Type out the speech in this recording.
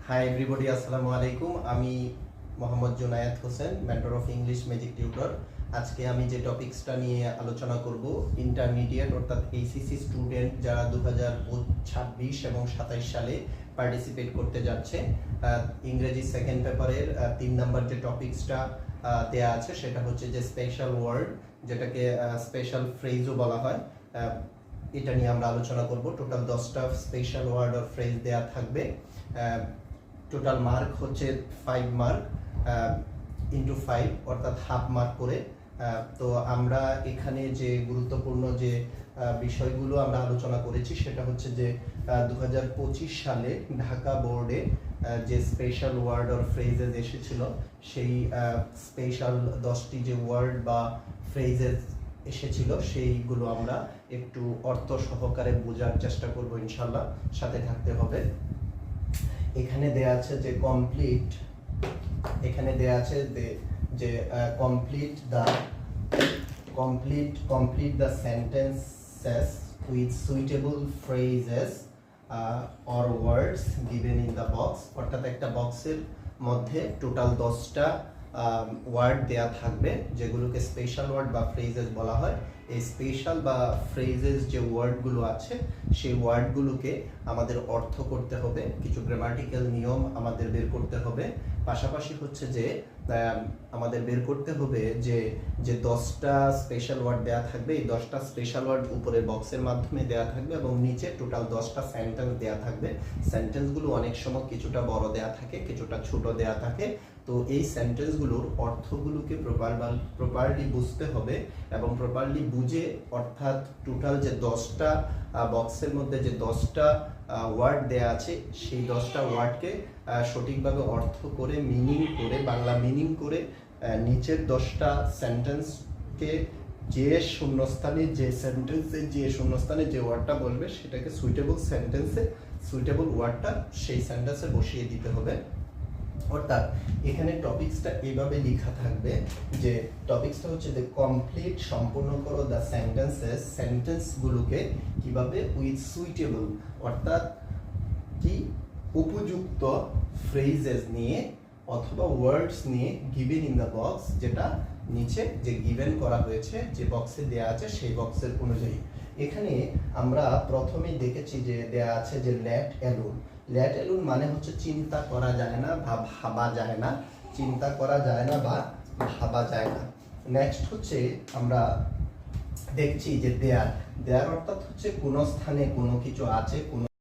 Hi everybody, আসসালামু আলাইকুম। আমি Mohammad Junaid Hossain, mentor of English magic tutor. আজকে আমি যে টপিকসটা নিয়ে আলোচনা করব, ইন্টারমিডিয়েট অর্থাৎ এইচএসসি স্টুডেন্ট যারা 2026 এবং 27 সালে পার্টিসিপেট করতে যাচ্ছে, ইংরেজি সেকেন্ড পেপারের 3 নাম্বার যে টপিকসটা দেয়া আছে সেটা হচ্ছে যে স্পেশাল ওয়ার্ড, যেটাকে স্পেশাল ফ্রেজও বলা হয়। এটা নিয়ে আমরা আলোচনা করব। টোটাল 10টা স্পেশাল ওয়ার্ড আর ফ্রেজ দেয়া থাকবে। টোটাল মার্ক হচ্ছে 5 মার্ক ইন্টু 5, অর্থাৎ হাফ মার্ক করে। তো আমরা এখানে যে গুরুত্বপূর্ণ যে বিষয়গুলো আমরা আলোচনা করেছি সেটা হচ্ছে যে 2025 সালে ঢাকা বোর্ডে যে স্পেশাল ওয়ার্ড আর ফ্রেজেস এসেছিল, সেই স্পেশাল 10টি যে ওয়ার্ড বা ফ্রেজেস এসেছিল সেইগুলো আমরা একটু অর্থ সহকারে বোঝার চেষ্টা করব ইনশাল্লাহ। সাথে থাকতে হবে। এখানে দেয়া আছে যে কমপ্লিট, এখানে দেয়া আছে যে complete the sentences with suitable phrases or words given in the box. অর্থাৎ একটা বক্সের মধ্যে টোটাল 10টা ওয়ার্ড দেয়া থাকবে, যেগুলোকে স্পেশাল ওয়ার্ড বা ফ্রেজেস বলা হয়। এই স্পেশাল বা ফ্রেজেস যে ওয়ার্ডগুলো আছে সেই ওয়ার্ডগুলোকে আমাদের অর্থ করতে হবে, কিছু গ্রামাটিক্যাল নিয়ম আমাদের বের করতে হবে। পাশাপাশি হচ্ছে যে আমাদের বের করতে হবে যে 10টা স্পেশাল ওয়ার্ড দেয়া থাকবে, এই 10টা স্পেশাল ওয়ার্ড উপরে বক্সের মাধ্যমে দেয়া থাকবে এবং নিচে টোটাল 10টা সেন্টেন্স দেয়া থাকবে। সেন্টেন্সগুলো অনেক সময় কিছুটা বড় দেয়া থাকে, কিছুটা ছোট দেয়া থাকে। তো এই সেন্টেন্সগুলোর অর্থগুলোকে প্রপারলি বুঝতে হবে এবং প্রপারলি বুঝে, অর্থাৎ টোটাল যে 10টা বক্সের মধ্যে যে 10টা ওয়ার্ড দেয়া আছে সেই 10টা ওয়ার্ডকে সঠিকভাবে অর্থ করে, মিনিং করে, বাংলা মিনিং করে নিচের 10টা সেন্টেন্সকে যে শূন্যস্থানে যে ওয়ার্ডটা বলবে সেটাকে সুইটেবল ওয়ার্ডটা সেই সেন্টেন্সে বসিয়ে দিতে হবে। অর্থাৎ এখানে টপিকসটা এইভাবে লেখা থাকবে যে টপিকসটা হচ্ছে যে কমপ্লিট, সম্পূর্ণ করো দ্য সেন্টেন্সেস, সেন্টেন্সগুলোকে কিভাবে উইথ সুইটেবল অর্থাৎ কি উপযুক্ত ফ্রেজেস নিয়ে অথবা ওয়ার্ডস নিয়ে গিভেন ইন দ্য বক্স, যেটা নিচে যে গিভেন করা হয়েছে যে বক্সে দেয়া আছে সেই বক্সের অনুযায়ী। এখানে আমরা প্রথমেই দেখেছি যে দেয়া আছে যে লেট অ্যালোন মানে হচ্ছে চিন্তা করা যায় না বা ভাবা যায় না, চিন্তা করা যায় না বা ভাবা যায় না। নেক্সট হচ্ছে আমরা দেখছি যে দেয়ার অর্থাৎ হচ্ছে কোনো স্থানে কোনো কিছু আছে, কোনো